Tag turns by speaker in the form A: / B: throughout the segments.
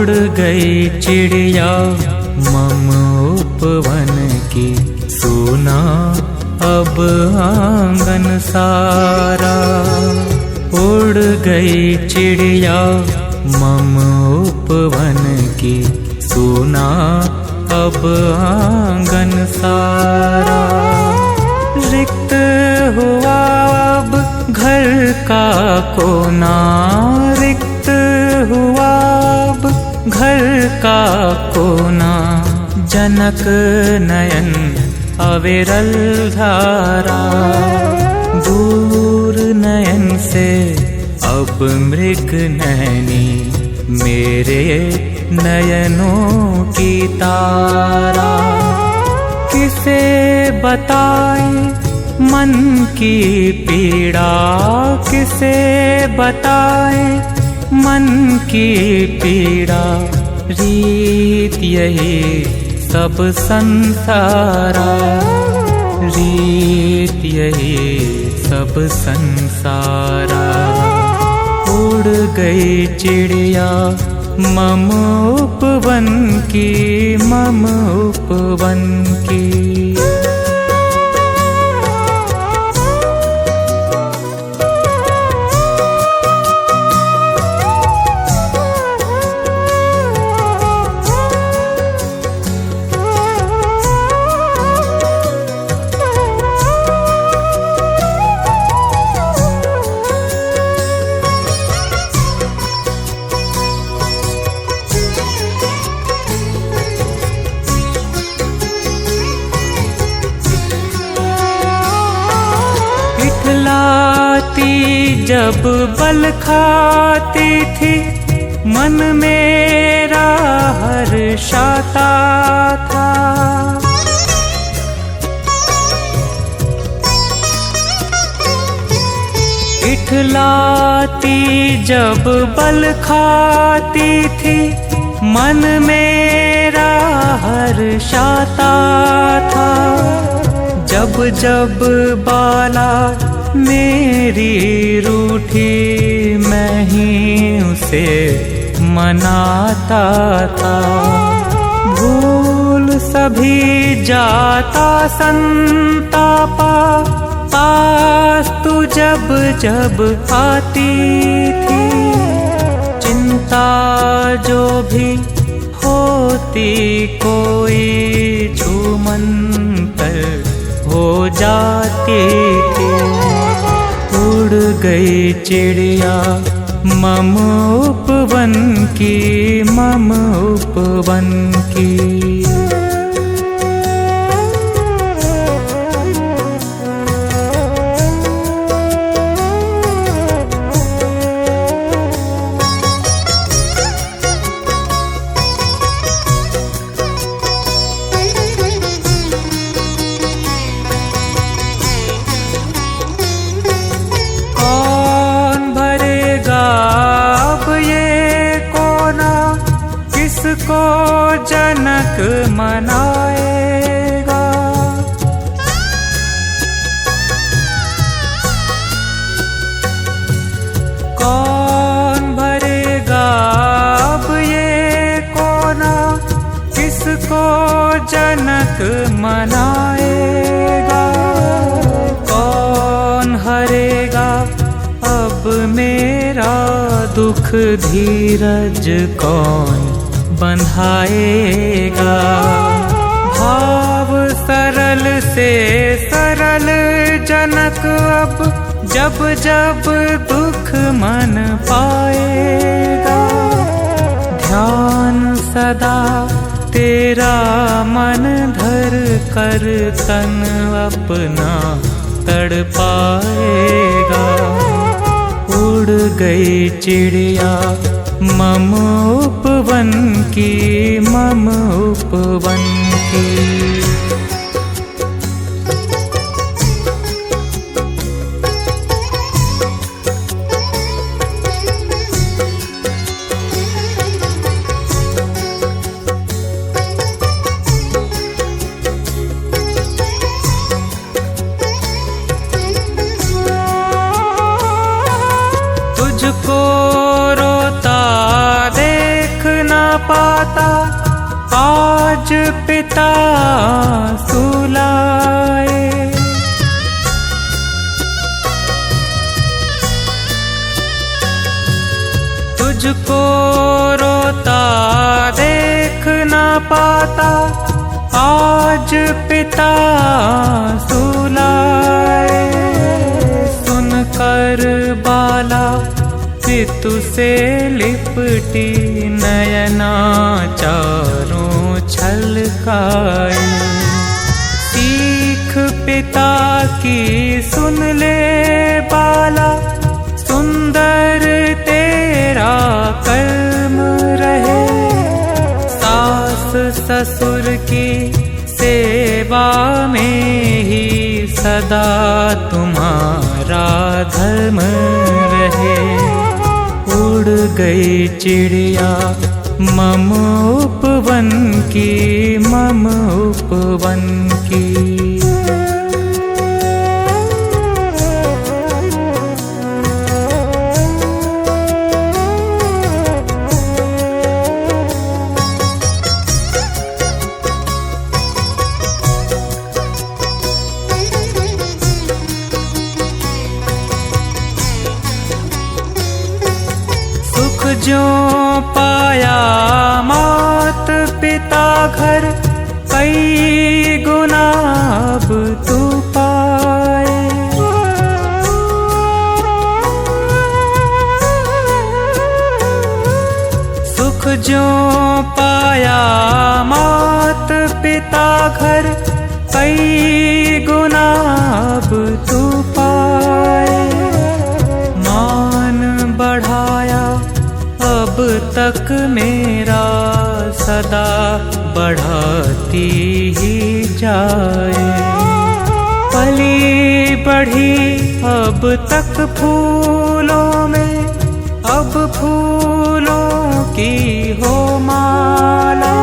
A: उड़ गई चिड़िया मम उपवन की, सुना अब आंगन सारा। उड़ गई चिड़िया मम उपवन की, सुना अब आंगन सारा। रिक्त हुआ अब घर का कोना, रिक्त हुआ अब घर का कोना। जनक नयन अविरल धारा, दूर नयन से अब मृग नैनी, मेरे नयनों की तारा। किसे बताए मन की पीड़ा, किसे बताए मन की पीड़ा। रीत यही सब संसारा, रीत यही सब संसारा। उड़ गई चिड़िया मम उपवन की, मम उपवन की। जब बल खाती थी, मन मेरा हर्षाता था। इठलाती जब बल खाती थी, मन मेरा हर्षाता था। जब जब बाला मेरी रूठी, मैं ही उसे मनाता था। भूल सभी जाता संतापा, पास तू जब जब आती थी। चिंता जो भी होती कोई छूमंतर हो जाती थी। उड़ गई चिड़िया मम उपवन की, मम उपवन की। किसको जनक मनाएगा, कौन भरेगा अब ये कोना। किसको जनक मनाएगा, कौन हरेगा अब मेरा दुख। धीरज कौन बंधाएगा, भाव सरल से सरल जनक अब जब जब दुख मन पाएगा। ध्यान सदा तेरा मन धर कर तन अपना तड़ पाएगा। उड़ गई चिड़िया मम उपवन की, मम उपवन की। तुझको रोता देखना पाता आज पिता सुलाए। तुझको रोता देख ना पाता आज पिता सुलाए। सुनकर बाला पितु से लिपटी नयना चारों छलकाए। सीख पिता की सुन ले बाला सुंदर तेरा कर्म रहे। सास ससुर की सेवा में ही सदा तुम्हारा धर्म रहे। उड़ गई चिड़िया मम उपवन की, मम उपवन की। जो पाया मात पिता घर कई गुना अब तू पाए। सुख जो पाया मात पिता घर कई गुना अब तू पाए। मान बढ़ाया अब तक मेरा सदा बढ़ाती ही जाए। पली बढ़ी अब तक फूलों में, अब फूलों की हो माला।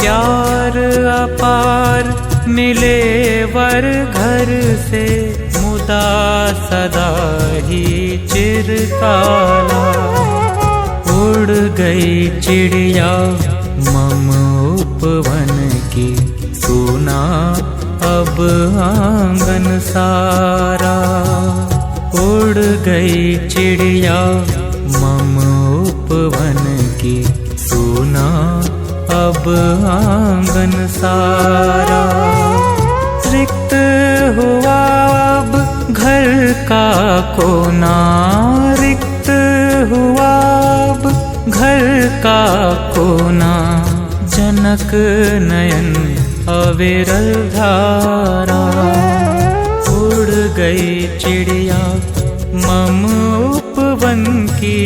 A: प्यार अपार मिले वर घर से मुदा सदा ही चिरकाला। उड़ गई चिड़िया मम उपवन की, सुना अब आंगन सारा। उड़ गई चिड़िया मम उपवन की, सुना अब आंगन सारा। रिक्त हुआ अब घर का कोना, रिक्त हुआ अब घर का कोना। जनक नयन अविरल धारा। उड़ गई चिड़िया मम उपवन की,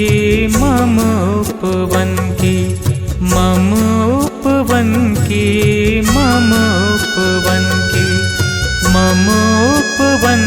A: मम उपवन की, मम उपवन की, मम उपवन की, मम उपवन